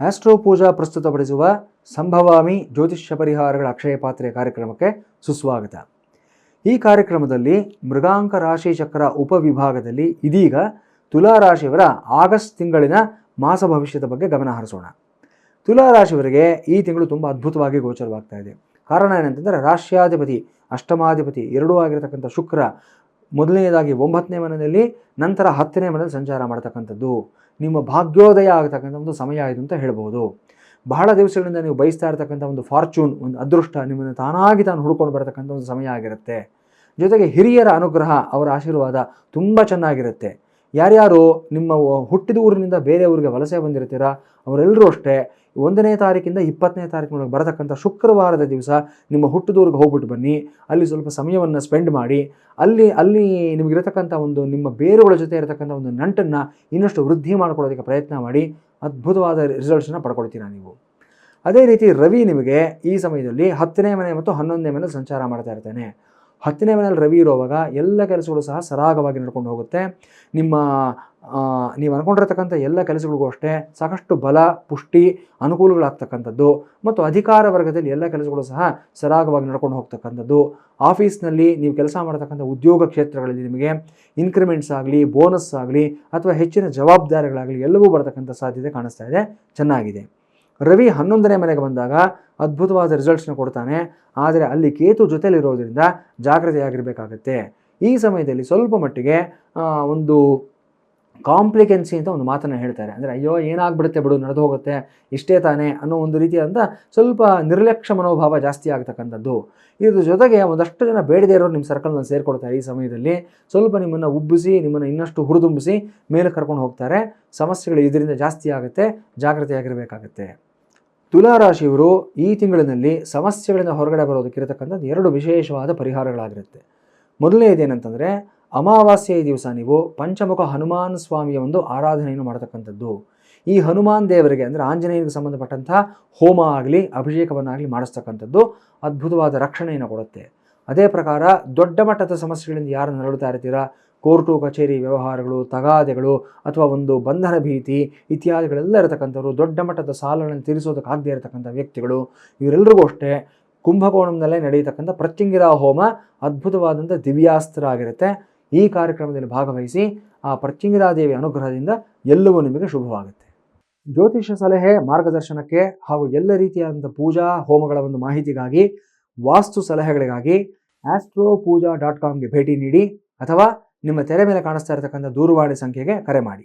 Astro ಪೂಜಾ ಪ್ರಸ್ತುತಪಡಿಸುವ ಸಂಭವಾಮಿ ಜ್ಯೋತಿಷ್ಯ ಪರಿಹಾರಗಳ ಅಕ್ಷಯ ಪಾತ್ರೆ ಕಾರ್ಯಕ್ರಮಕ್ಕೆ ಸುಸ್ವಾಗತ. ಈ ಕಾರ್ಯಕ್ರಮದಲ್ಲಿ ಮೃಗಾಂಕ ರಾಶಿ ಚಕ್ರ ಉಪವಿಭಾಗದಲ್ಲಿ ಇದೀಗ ತುಲಾ ರಾಶಿಯವರ ಆಗಸ್ಟ್ ತಿಂಗಳಿನ ಮಾಸ ಭವಿಷ್ಯದ ಬಗ್ಗೆ ಗಮನ ಹರಿಸೋಣ. ತುಲಾ ರಾಶಿಯವರಿಗೆ ಈ ತಿಂಗಳು ತುಂಬ ಅದ್ಭುತವಾಗಿ ಗೋಚರವಾಗ್ತಾ ಇದೆ. ಕಾರಣ ಏನಂತಂದರೆ ರಾಶ್ಯಾಧಿಪತಿ ಅಷ್ಟಮಾಧಿಪತಿ ಎರಡೂ ಆಗಿರತಕ್ಕಂಥ ಶುಕ್ರ ಮೊದಲನೇದಾಗಿ 9ನೇ ಮನೆಯಲ್ಲಿ, ನಂತರ 10ನೇ ಮನೆಯಲ್ಲಿ ಸಂಚಾರ ಮಾಡ್ತಕ್ಕಂಥದ್ದು. ನಿಮ್ಮ ಭಾಗ್ಯೋದಯ ಆಗತಕ್ಕಂಥ ಒಂದು ಸಮಯ ಆಯಿತು ಅಂತ ಹೇಳ್ಬೋದು. ಬಹಳ ದಿವಸಗಳಿಂದ ನೀವು ಬಯಸ್ತಾ ಇರತಕ್ಕಂಥ ಒಂದು ಫಾರ್ಚೂನ್, ಒಂದು ಅದೃಷ್ಟ ನಿಮ್ಮನ್ನು ತಾನಾಗಿ ತಾನು ಹುಡ್ಕೊಂಡು ಬರತಕ್ಕಂಥ ಒಂದು ಸಮಯ ಆಗಿರುತ್ತೆ. ಜೊತೆಗೆ ಹಿರಿಯರ ಅನುಗ್ರಹ, ಅವರ ಆಶೀರ್ವಾದ ತುಂಬ ಚೆನ್ನಾಗಿರುತ್ತೆ. ಯಾರ್ಯಾರು ನಿಮ್ಮ ಹುಟ್ಟಿದ ಊರಿನಿಂದ ಬೇರೆ ಊರಿಗೆ ವಲಸೆ ಬಂದಿರ್ತೀರಾ ಅವರೆಲ್ಲರೂ ಅಷ್ಟೇ 1ನೇ ತಾರೀಕಿಂದ 20ನೇ ತಾರೀಕಿನೊಳಗೆ ಬರತಕ್ಕಂಥ ಶುಕ್ರವಾರದ ದಿವಸ ನಿಮ್ಮ ಹುಟ್ಟಿದೂರಿಗೆ ಹೋಗ್ಬಿಟ್ಟು ಬನ್ನಿ. ಅಲ್ಲಿ ಸ್ವಲ್ಪ ಸಮಯವನ್ನು ಸ್ಪೆಂಡ್ ಮಾಡಿ ಅಲ್ಲಿ ನಿಮಗಿರತಕ್ಕಂಥ ಒಂದು ನಿಮ್ಮ ಬೇರುಗಳ ಜೊತೆ ಇರತಕ್ಕಂಥ ಒಂದು ನಂಟನ್ನು ಇನ್ನಷ್ಟು ವೃದ್ಧಿ ಮಾಡ್ಕೊಳ್ಳೋದಕ್ಕೆ ಪ್ರಯತ್ನ ಮಾಡಿ. ಅದ್ಭುತವಾದ ರಿಸಲ್ಟ್ಸನ್ನು ಪಡ್ಕೊಳ್ತೀರಾ ನೀವು. ಅದೇ ರೀತಿ ರವಿ ನಿಮಗೆ ಈ ಸಮಯದಲ್ಲಿ 10ನೇ ಮನೆ ಮತ್ತು 11ನೇ ಮನೆಯಲ್ಲಿ ಸಂಚಾರ ಮಾಡ್ತಾ ಇರ್ತಾನೆ. 10ನೇ ಮನೆಯಲ್ಲಿ ರವಿ ಇರುವಾಗ ಎಲ್ಲ ಕೆಲಸಗಳು ಸಹ ಸರಾಗವಾಗಿ ನಡ್ಕೊಂಡು ಹೋಗುತ್ತೆ. ನೀವು ಅಂದ್ಕೊಂಡಿರ್ತಕ್ಕಂಥ ಎಲ್ಲ ಕೆಲಸಗಳಿಗೂ ಅಷ್ಟೇ ಸಾಕಷ್ಟು ಬಲ, ಪುಷ್ಟಿ, ಅನುಕೂಲಗಳಾಗ್ತಕ್ಕಂಥದ್ದು ಮತ್ತು ಅಧಿಕಾರ ವರ್ಗದಲ್ಲಿ ಎಲ್ಲ ಕೆಲಸಗಳು ಸಹ ಸರಾಗವಾಗಿ ನಡ್ಕೊಂಡು ಹೋಗ್ತಕ್ಕಂಥದ್ದು. ಆಫೀಸ್ನಲ್ಲಿ ನೀವು ಕೆಲಸ ಮಾಡತಕ್ಕಂಥ ಉದ್ಯೋಗ ಕ್ಷೇತ್ರಗಳಲ್ಲಿ ನಿಮಗೆ ಇನ್ಕ್ರಿಮೆಂಟ್ಸ್ ಆಗಲಿ, ಬೋನಸ್ ಆಗಲಿ ಅಥವಾ ಹೆಚ್ಚಿನ ಜವಾಬ್ದಾರಿಗಳಾಗಲಿ ಎಲ್ಲವೂ ಬರತಕ್ಕಂಥ ಸಾಧ್ಯತೆ ಕಾಣಿಸ್ತಾ ಇದೆ. ಚೆನ್ನಾಗಿದೆ. ರವಿ 11ನೇ ಮನೆಗೆ ಬಂದಾಗ ಅದ್ಭುತವಾದ ರಿಸಲ್ಟ್ಸ್ನ ಕೊಡ್ತಾನೆ. ಆದರೆ ಅಲ್ಲಿ ಕೇತು ಜೊತೆಲಿರೋದ್ರಿಂದ ಜಾಗ್ರತೆಯಾಗಿರಬೇಕಾಗತ್ತೆ. ಈ ಸಮಯದಲ್ಲಿ ಸ್ವಲ್ಪ ಮಟ್ಟಿಗೆ ಒಂದು ಕಾಂಪ್ಲಿಕೆನ್ಸಿ ಅಂತ ಒಂದು ಮಾತನ್ನು ಹೇಳ್ತಾರೆ. ಅಂದರೆ ಅಯ್ಯೋ ಏನಾಗ್ಬಿಡುತ್ತೆ ಬಿಡು, ನಡೆದು ಹೋಗುತ್ತೆ, ಇಷ್ಟೇ ತಾನೇ ಅನ್ನೋ ಒಂದು ರೀತಿಯಾದಂಥ ಸ್ವಲ್ಪ ನಿರ್ಲಕ್ಷ್ಯ ಮನೋಭಾವ ಜಾಸ್ತಿ ಆಗ್ತಕ್ಕಂಥದ್ದು. ಇದ್ರ ಜೊತೆಗೆ ಒಂದಷ್ಟು ಜನ ಬೇಡದೇ ಇರೋರು ನಿಮ್ಮ ಸರ್ಕಲ್ನಲ್ಲಿ ಸೇರಿಕೊಡ್ತಾರೆ. ಈ ಸಮಯದಲ್ಲಿ ಸ್ವಲ್ಪ ನಿಮ್ಮನ್ನು ಉಬ್ಬಿಸಿ, ನಿಮ್ಮನ್ನು ಇನ್ನಷ್ಟು ಹುರಿದುಂಬಿಸಿ ಮೇಲೆ ಕರ್ಕೊಂಡು ಹೋಗ್ತಾರೆ. ಸಮಸ್ಯೆಗಳು ಇದರಿಂದ ಜಾಸ್ತಿ ಆಗುತ್ತೆ. ಜಾಗ್ರತೆಯಾಗಿರಬೇಕಾಗತ್ತೆ. ತುಲಾ ರಾಶಿಯವರು ಈ ತಿಂಗಳಿನಲ್ಲಿ ಸಮಸ್ಯೆಗಳಿಂದ ಹೊರಗಡೆ ಬರೋದಕ್ಕಿರತಕ್ಕಂಥದ್ದು 2 ವಿಶೇಷವಾದ ಪರಿಹಾರಗಳಾಗಿರುತ್ತೆ. ಮೊದಲನೇದೇನಂತಂದರೆ ಅಮಾವಾಸ್ಯೆಯ ದಿವಸ ನೀವು ಪಂಚಮುಖ ಹನುಮಾನ್ ಸ್ವಾಮಿಯ ಒಂದು ಆರಾಧನೆಯನ್ನು ಮಾಡತಕ್ಕಂಥದ್ದು. ಈ ಹನುಮಾನ್ ದೇವರಿಗೆ ಅಂದರೆ ಆಂಜನೇಯನಿಗೆ ಸಂಬಂಧಪಟ್ಟಂಥ ಹೋಮ ಆಗಲಿ, ಅಭಿಷೇಕವನ್ನಾಗಲಿ ಮಾಡಿಸ್ತಕ್ಕಂಥದ್ದು ಅದ್ಭುತವಾದ ರಕ್ಷಣೆಯನ್ನು ಕೊಡುತ್ತೆ. ಅದೇ ಪ್ರಕಾರ ದೊಡ್ಡ ಮಟ್ಟದ ಸಮಸ್ಯೆಗಳಿಂದ ಯಾರು ನರಳುತ್ತಾ ಇರ್ತೀರಾ, ಕೋರ್ಟು ಕಚೇರಿ ವ್ಯವಹಾರಗಳು, ತಗಾದೆಗಳು ಅಥವಾ ಒಂದು ಬಂಧನ ಭೀತಿ ಇತ್ಯಾದಿಗಳೆಲ್ಲ ಇರತಕ್ಕಂಥವ್ರು, ದೊಡ್ಡ ಮಟ್ಟದ ಸಾಲಗಳನ್ನು ತೀರಿಸೋದಕ್ಕಾಗದೇ ಇರತಕ್ಕಂಥ ವ್ಯಕ್ತಿಗಳು, ಇವರೆಲ್ಲರಿಗೂ ಅಷ್ಟೇ ಕುಂಭಕೋಣಂನಲ್ಲೇ ನಡೆಯತಕ್ಕಂಥ ಪ್ರತ್ಯಂಗಿರ ಹೋಮ ಅದ್ಭುತವಾದಂಥ ದಿವ್ಯಾಸ್ತ್ರ ಆಗಿರುತ್ತೆ. ಈ ಕಾರ್ಯಕ್ರಮದಲ್ಲಿ ಭಾಗವಹಿಸಿ ಆ ಪ್ರತ್ಯಂಗಿರಾದೇವಿ ಅನುಗ್ರಹದಿಂದ ಎಲ್ಲವೂ ನಿಮಗೆ ಶುಭವಾಗುತ್ತೆ. ಜ್ಯೋತಿಷ್ಯ ಸಲಹೆ, ಮಾರ್ಗದರ್ಶನಕ್ಕೆ ಹಾಗೂ ಎಲ್ಲ ರೀತಿಯಾದಂಥ ಪೂಜಾ ಹೋಮಗಳ ಒಂದು ಮಾಹಿತಿಗಾಗಿ, ವಾಸ್ತು ಸಲಹೆಗಳಿಗಾಗಿ astropooja.comಗೆ ಭೇಟಿ ನೀಡಿ ಅಥವಾ ನಿಮ್ಮ ತೆರೆ ಮೇಲೆ ಕಾಣಿಸ್ತಾ ಇರತಕ್ಕಂಥ ದೂರವಾಣಿ ಸಂಖ್ಯೆಗೆ ಕರೆ ಮಾಡಿ.